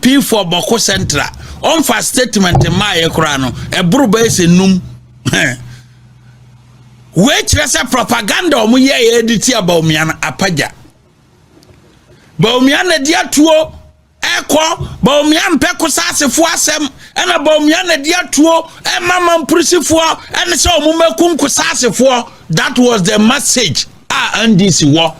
MP for Bawku Central. On for statement in my ekrano. A bruba is a num. Wait, there's a propaganda or me edit about me and apaja. Baumiana dia tuo eko baumian peko sase fo asem ena baumiana dia tuo e mama mprisifo ene se omumekum ko sase fo. That was the message NDC war.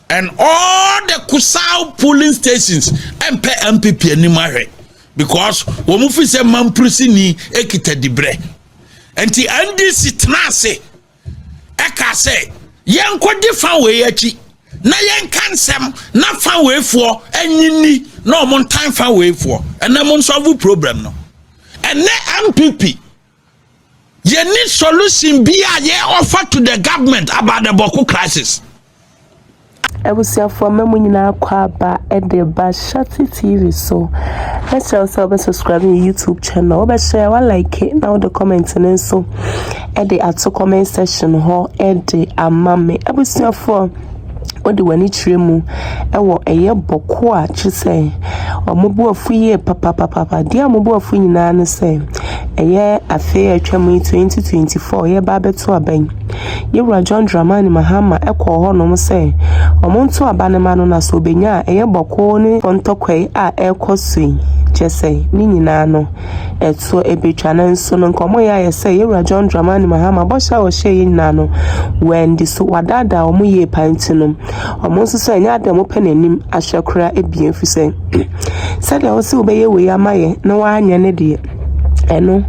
And all the Kusau polling stations MP MPP animare because womufi se mamprisi ni ekita dibre enti NDC tnase eka se yenko difa we achi na yen kansem na fa we for enyini no mon time fa we for and na mon solve problem no and na MPP you need solution be a offer to the government about the Bawku crisis. I will say for me when you now kwaba at the Bashati TV so let's also subscribe to YouTube channel but share what like it now the comments and so at the ato comment section ho at the amame I will say for what do wani tremu ewo eye Bawku a chise omobu afuye papa dia omobu afu nyina ne se eye afe atwamu 2024 ye ba beto aban yewura John Dramani Mahama ekọ ho no se omonto abane ma no na so benya eye Bawku ne ontokwai a ekosui chese ni nyina no eto ebetwa na nso no nkomo ya yese yewura John Dramani Mahama bosha wo hye nyina no wendi so wadada omo ye pantino omonso so enya adamo penanim ahwekora ebien fise sade wo se obeye we amaye na wa anya ne de eno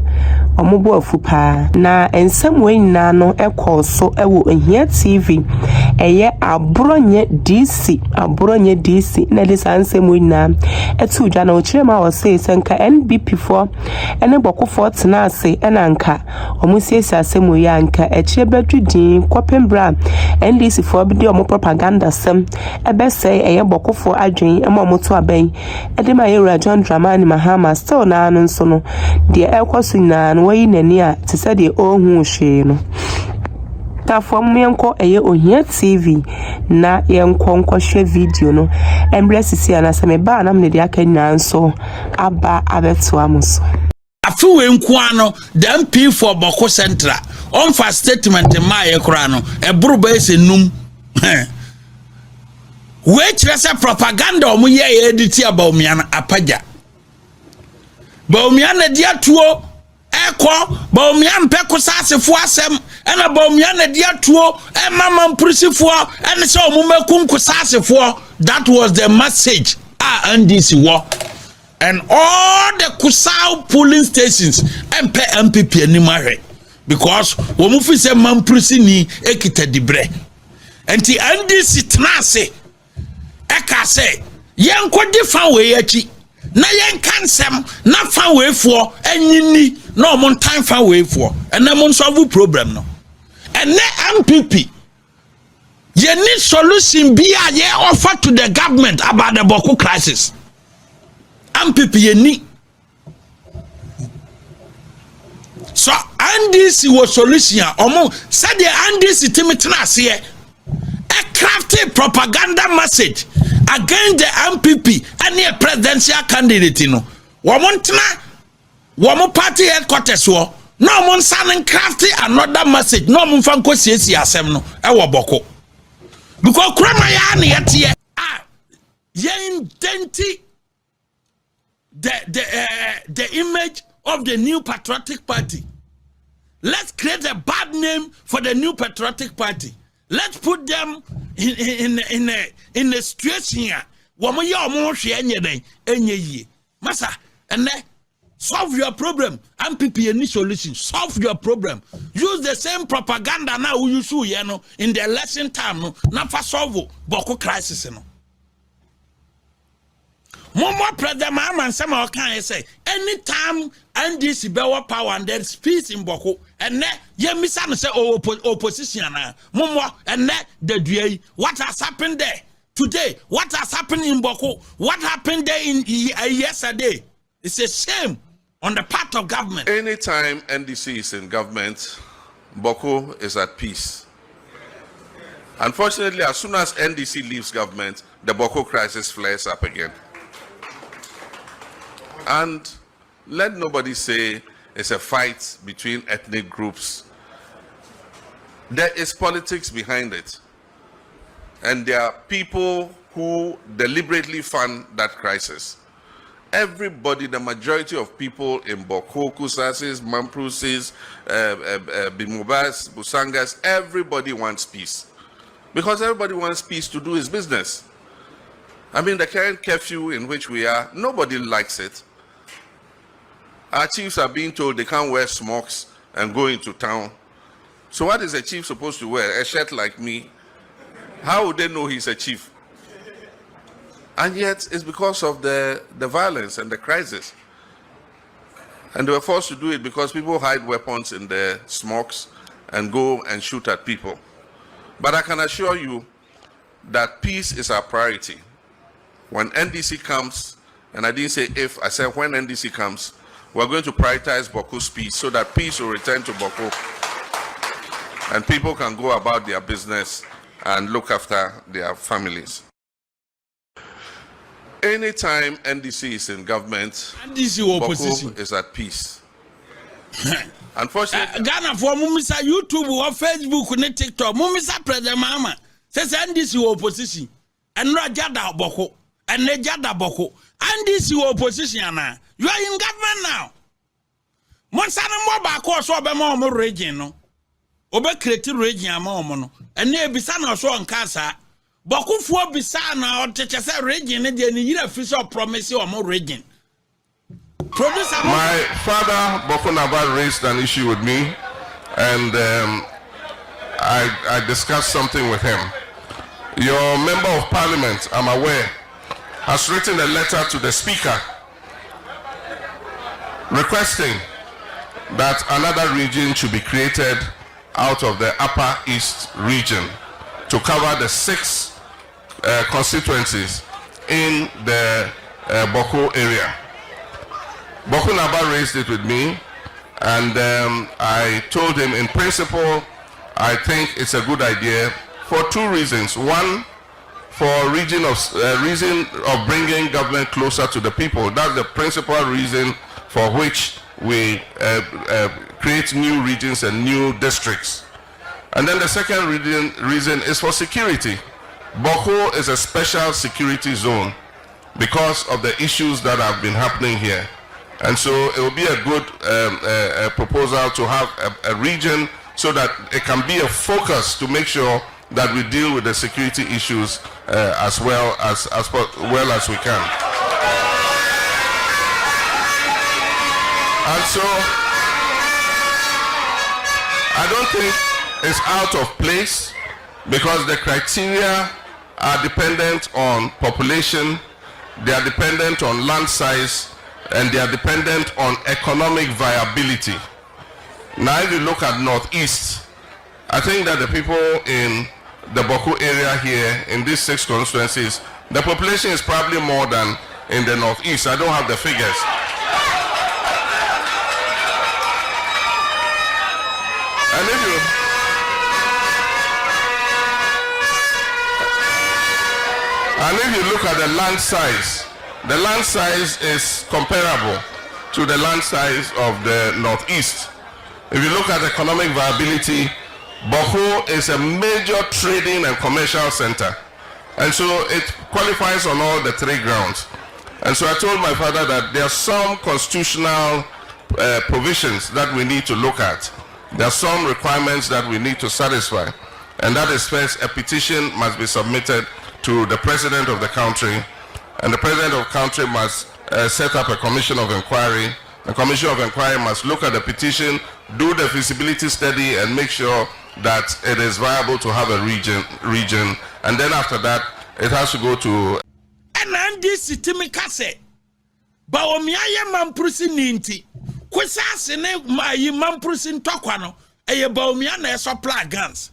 omobo afupa na ensem we nyina no ekoso ewo ehia TV eye Abronye DC na de sansem we nyina etu dwa na ochirema wo se senka NBP for ene Bawku for tenase enanka omusiesi asem we anka echire bedwudin kwapembra NDC for bi de omo propaganda sem ebese eye Bawku for adwen ema omoto aban edema yewura John Dramani Mahama still na anu nso no de ekoso nyina no wayi nani a te se de ohun hwe no ta fom yenko eye ohia TV na yenko hwe video no embresi anasa me ba na me de aka nyina nso aba abeto amuso afuwe nkuano the MP for Bawku Central on for statement in my ekrano e bruba is a num. Wait, there's a propaganda or me edit about me and apaja. Baumiana dia tuo eko baumian peko sase fo asem ena baumiana dia tuo e mama mprisifo ene se omumekum ko sase fo. That was the message NDC war. And all the Kusau polling stations MP MPP animare because womufi se mamprisi ni ekita dibre enti NDC tnase eka se yenko difa we achi na yen kansem na fa we for enyini no mon time fa we for and na mon solve problem no and na MPP you need solution be a offer to the government about the Bawku crisis. MPP you need so NDC was solution omo said the NDC timitna se a crafty propaganda message against the MPP and the presidential candidate no womontena womo party headquarters wo no mon san crafty another message no mon fan ko siesi asem no e wo Bawku because krama ya na yete yen denti the image of the new patriotic party. Let's create a bad name for the new patriotic party. Let's put them in a situation here. Woman ya omo hwe enye yi. Masa and solve your problem. MPP any solution. Solve your problem. Use the same propaganda now we use in the election time no na fa solve Bawku crisis no. Momo President Mahama and some can say anytime NDC bewa power and there's peace in Bawku and ne ye misan say opposition momo and ne the due what has happened there today, what has happened in Bawku, what happened there in yesterday. It's a shame on the part of government. Anytime NDC is in government, Bawku is at peace. Unfortunately, as soon as NDC leaves government, the Bawku crisis flares up again. And let nobody say it's a fight between ethnic groups. There is politics behind it. And there are people who deliberately fund that crisis. Everybody, the majority of people in Bawku, Kusasis, Mamprusis, Bimobas, Busangas, everybody wants peace. Because everybody wants peace to do his business. I mean, the current curfew in which we are, nobody likes it. Our chiefs are being told they can't wear smocks and go into town. So what is a chief supposed to wear? A shirt like me? How would they know he's a chief? And yet, it's because of the violence and the crisis. And they were forced to do it because people hide weapons in their smokes and go and shoot at people. But I can assure you that peace is our priority. When NDC comes, and I didn't say if, I said when NDC comes, we're going to prioritize Bawku's peace so that peace will return to Bawku. And people can go about their business and look after their families. Anytime NDC is in government, Bawku is at peace. Unfortunately, Ghana for Mumisa YouTube or Facebook or TikTok, Mumisa President Mahama says NDC opposition and Rajada Bawku and Nejada Bawku. NDC opposition now. You are in government now. Monsana Mobako so be more region no. Obe create region ama and ne bisa na so nkasa. Bawku fo bisa na o teche say region ne de ni yira official promise o more region. My father, Bawku Naba, raised an issue with me, and I discussed something with him. Your member of parliament, I'm aware, has written a letter to the speaker requesting that another region should be created out of the Upper East region to cover the 6 constituencies in the Bawku area. Bawku Naba raised it with me, and I told him in principle I think it's a good idea for 2 reasons. One, for reason of bringing government closer to the people. That's the principal reason for which we create new regions and new districts. And then the second reason is for security. Bawku is a special security zone because of the issues that have been happening here. And so it will be a good proposal to have a region so that it can be a focus to make sure that we deal with the security issues as well as we can. And so I don't think it's out of place because the criteria are dependent on population, they are dependent on land size, and they are dependent on economic viability. Now if you look at Northeast, I think that the people in the Bawku area here, in these 6 constituencies, the population is probably more than in the Northeast. I don't have the figures. And if you look at the land size is comparable to the land size of the Northeast. If you look at economic viability, Bawku is a major trading and commercial center. And so it qualifies on all the 3 grounds. And so I told my father that there are some constitutional provisions that we need to look at. There are some requirements that we need to satisfy. And that is, first, a petition must be submitted to the president of the country. And the president of the country must set up a commission of inquiry. The commission of inquiry must look at the petition, do the feasibility study, and make sure that it is viable to have a region. And then after that, it has to go to... And this Timikase, Baomiaye Mamprusi Ninti, Quisasine, my Mamprusin Tokwano, a Baomiana supply guns.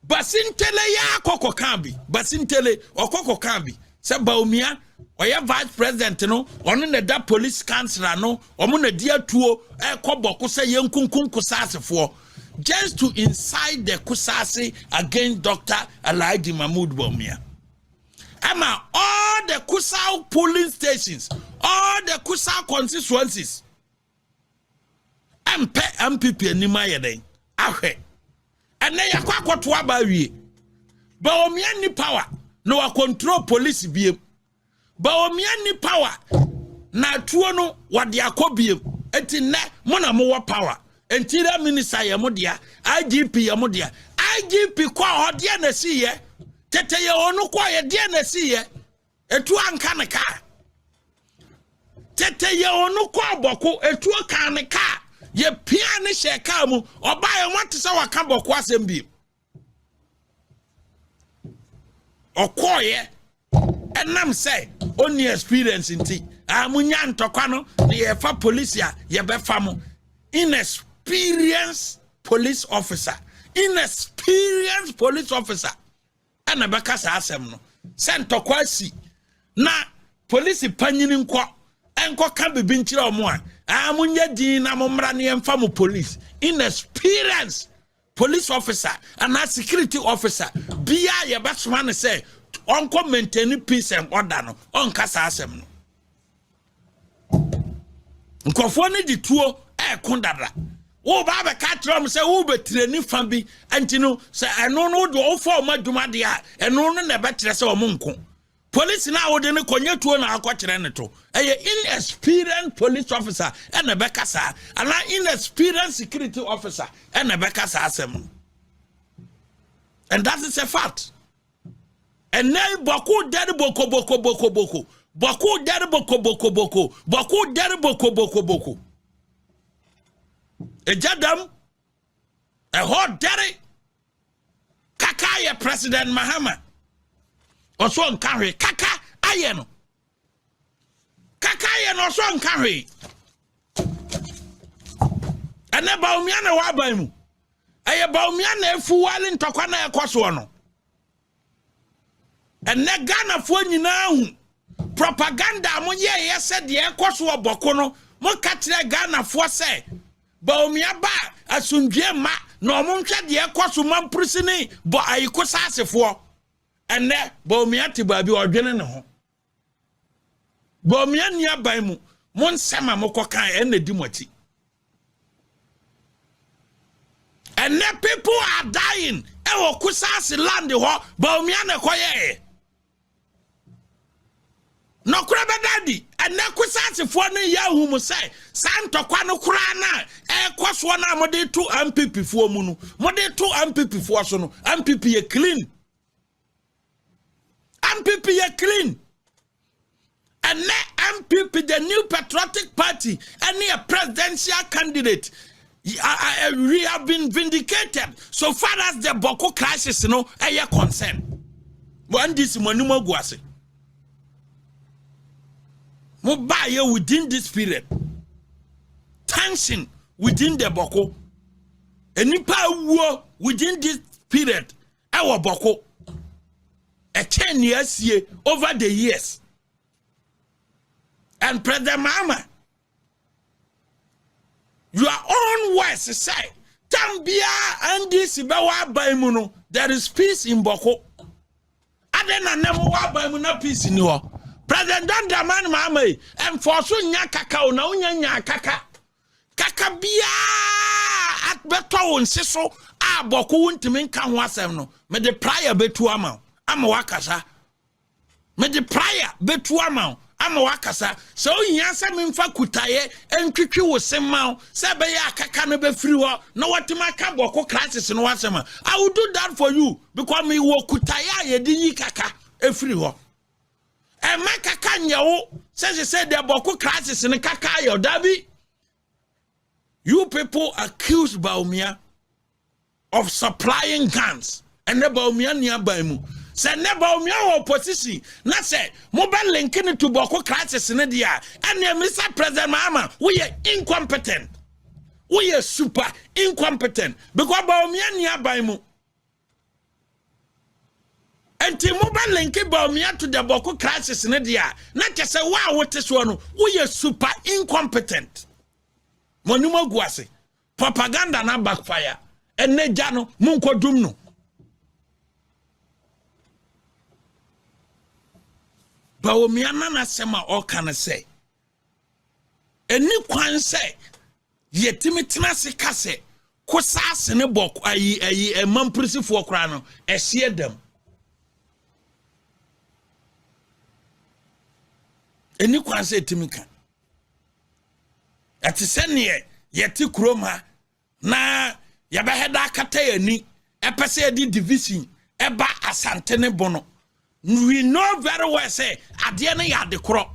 Basintele ya Koko Kambi, Basintele or Koko Kambi, Sabaumia, or your vice president, no, on the da police councillor, no, or Muna dear tuo, a Koboko say young Kunkum Kusasi for, just to incite the Kusasi against Dr. Alaidi Mahmoud Baumia. Emma, all the Kusau polling stations, all the Kusau constituencies, MPP and Nimaya Ahe. And then you can't to Abawi. But any power, no control police be. But any power, na tuono what the Akobi, etine Monamoa power. Interior Minister Yamodia, IGP Yamodia, IGP kwa hodia na siye, tete ya onu kwa yedia na siye, etu ankaneka. Tete ya onu kwa Bawku, etu ankaneka, ye piani shekamu, obaye mwantisa wakamba kwa sembi. Okoye, enam say, only experience inti, amunyan tokano, ni yefa police ya, yebefamu, inexperienced police officer, and a bakasa asem no sent to kwasi na police panyini nkwa enko ka bibinchira omo a amunye din na momra ne emfa police inexperienced police officer and a security officer bia ye besoma ne say onko maintain peace and order no onkasa asem no nkofo ne di tuo kondadra wo ba be ka trom say wo be treni fambi antino say eno no do ofo maduma de a eno no na be tre say o monko police na wo de ne konye tuo na akokere ne to inexperienced police officer and a bekasa and inexperienced security officer and a bekasa asem and that is a fact and now Bawku dead boko Bawku dead boko Bawku dead boko a jadam, a hot daddy, Kakaya President Mahama. Also on carry, Kaka Ayano. Kakayan also on carry. And about me and a wabamu. I about me and a fool in Tokana Koswano. And Nagana for you now. Propaganda, Moye, said the Koswa Bokono, Mokatra Ghana for say. Bawumia ba asundwe ma na omonhwe de ekoso man prisini bo ayikosa asefo enne Bawumia te ba bi odwene ne ho Bawumia nia ban mu monsema mokokan enne di moti enne people are dying e wo kusase land ho Bawumia na koye no kura bedadi enne kusase fo ne yahu mu sai santo kwa no kura na kwaso na mode to MPP fo mu no mode to MPP fo so no MPP ye clean and MPP the new patriotic party and a presidential candidate we have been vindicated so far as the Bawku crisis no a concern one this money mo guase mo buy within this period tension within the Bawku and nipa war within this period our Bawku a 10 years here over the years and President Mahama your own words say Tambia and this Bawa Baimuno there is peace in Bawku adena nemo wa Baimuno peace in you President Dondaman Mahama and for so nya kaka na unya kaka bia at beto wonse so a Bawku wontimi nka ho asem no me de prior betu ama wakasa me de prior betu ama wakasa so nya se me mfa kutaye entwetwe wo sema se be ya kaka no be free ho no watima ka Bawku crisis no wasema I will do that for you because me wo kutaye ye di yi kaka e free ho e ma kaka nyawo say the Bawku crisis ne kaka yo dabi. You people accuse Bawumia of supplying guns and the Bawumia nearby mu. Say ne Bawumia opposition. Na say mobile linking to Bawku crisis in the year. And Mr. President Mahama, we are incompetent. We are super incompetent because Bawumia nearby mu. And the mobile linking Bawumia to the Bawku crisis in the year. Not just say wow, what is one? We are super incompetent. Monuma guase propaganda na backfire enne jano munko dumno Baomiana na sema all can say. Eni kwan say yetimi tena se kase kosase ne bok ayi mampurisifo kra no ehye dem. Eni kwan say etimi kan. Ati sene yeti kroma na yabaheda kata yani epese di division eba asante ne bono. We know very well say ade na ya de kro.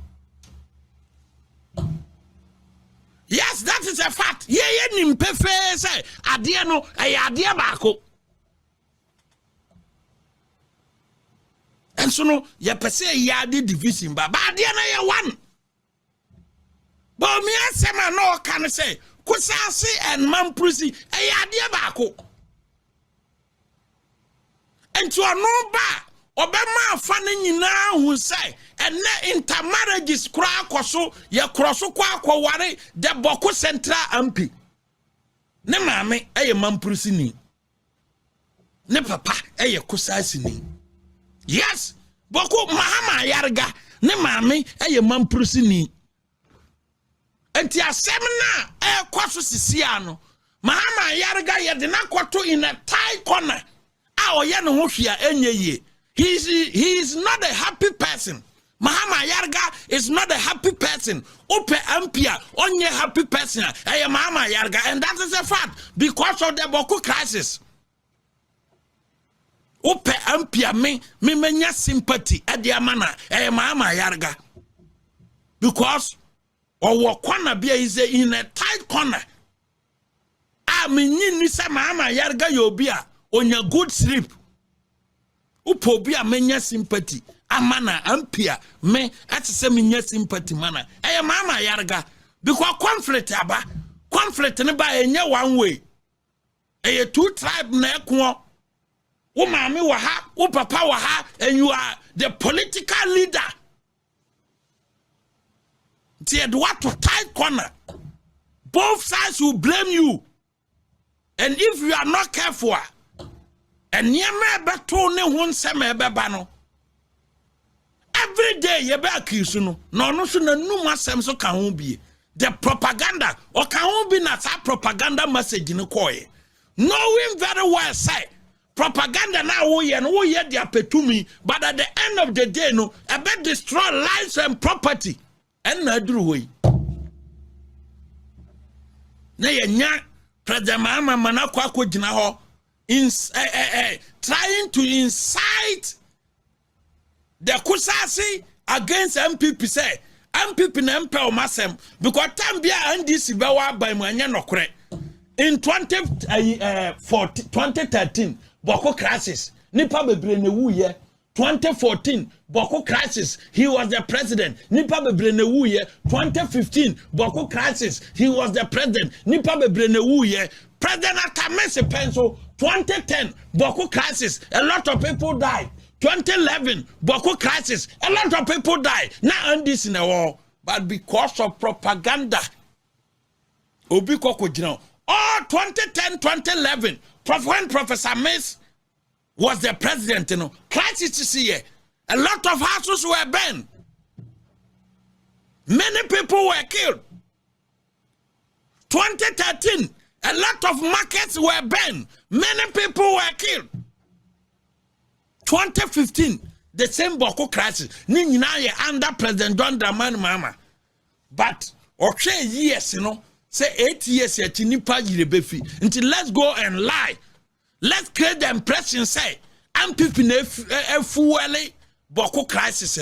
Yes, that is a fact. Ye nimpefe say ade no ade baako. And so no ye pese ya de division ba ade na ye one. But me asema no can say kusase and mampusi ade baako. And to no ba Obama fane nyina hu say ene intermarriages kra akoso ye kroso kwa akware de Bawku Central MP ne maame eye mampurusi ni ne papa eye kusasi ni. Yes, Bawku Mahama yarga ne maame eye mampurusi ni. Enti asem na kwaso sisia no Mahama yarga ye de na kwato in a tight corner a oye ne ho hwia enye ye. He is not a happy person. Mahama Yarga is not a happy person. Ope Ampia, only happy person. I am Mahama Yarga, and that is a fact because of the Bawku crisis. Ope Ampia me menya sympathy at the amana. I am Mahama Yarga because our corner be is in a tight corner. I mean, you say Mahama Yarga yobia on your good sleep. Upobia menya sympathy amana ampia me atse menya sympathy mana Mahama Yarga because conflict ne ba enye one way two tribe na eko wo maame wa ha wo papa wa ha and you are the political leader tied what to tight corner both sides will blame you and if you are not careful and yema beto ne ho nsem ebeba no every day ye be akisu no so na num asem so ka ho bie the propaganda or ka ho bi na sa propaganda message ni koye knowing very well say propaganda na wo ye dia petumi but at the end of the day no ebe destroy lives and property and na duru hoyi na ye nya President Mahama manakwa ko gina ho trying to incite the kusasi against MPP say MPP na mpe o masem because tambia NDC be wa ban mu anya nokore in 2013 Bawku crisis nipa bebre na wuye 2014 Bawku crisis he was the president nipa bebre na wuye 2015 Bawku crisis he was the president nipa bebre na wuye President Akamese Penso 2010 Bawku crisis a lot of people died 2011 Bawku crisis a lot of people died now on this in the war but because of propaganda obi koko jina oh 2010 2011 when Professor Mace was the president crisis this year a lot of houses were burned many people were killed 2013 a lot of markets were burned. Many people were killed. 2015, the same Bawku crisis. Ni nyina ye under President John Dramani Mahama. But okay years, say 8 years ye nipa yirebefi. Until let's go and lie. Let's create the impression say MPP ne fuele Bawku crisis,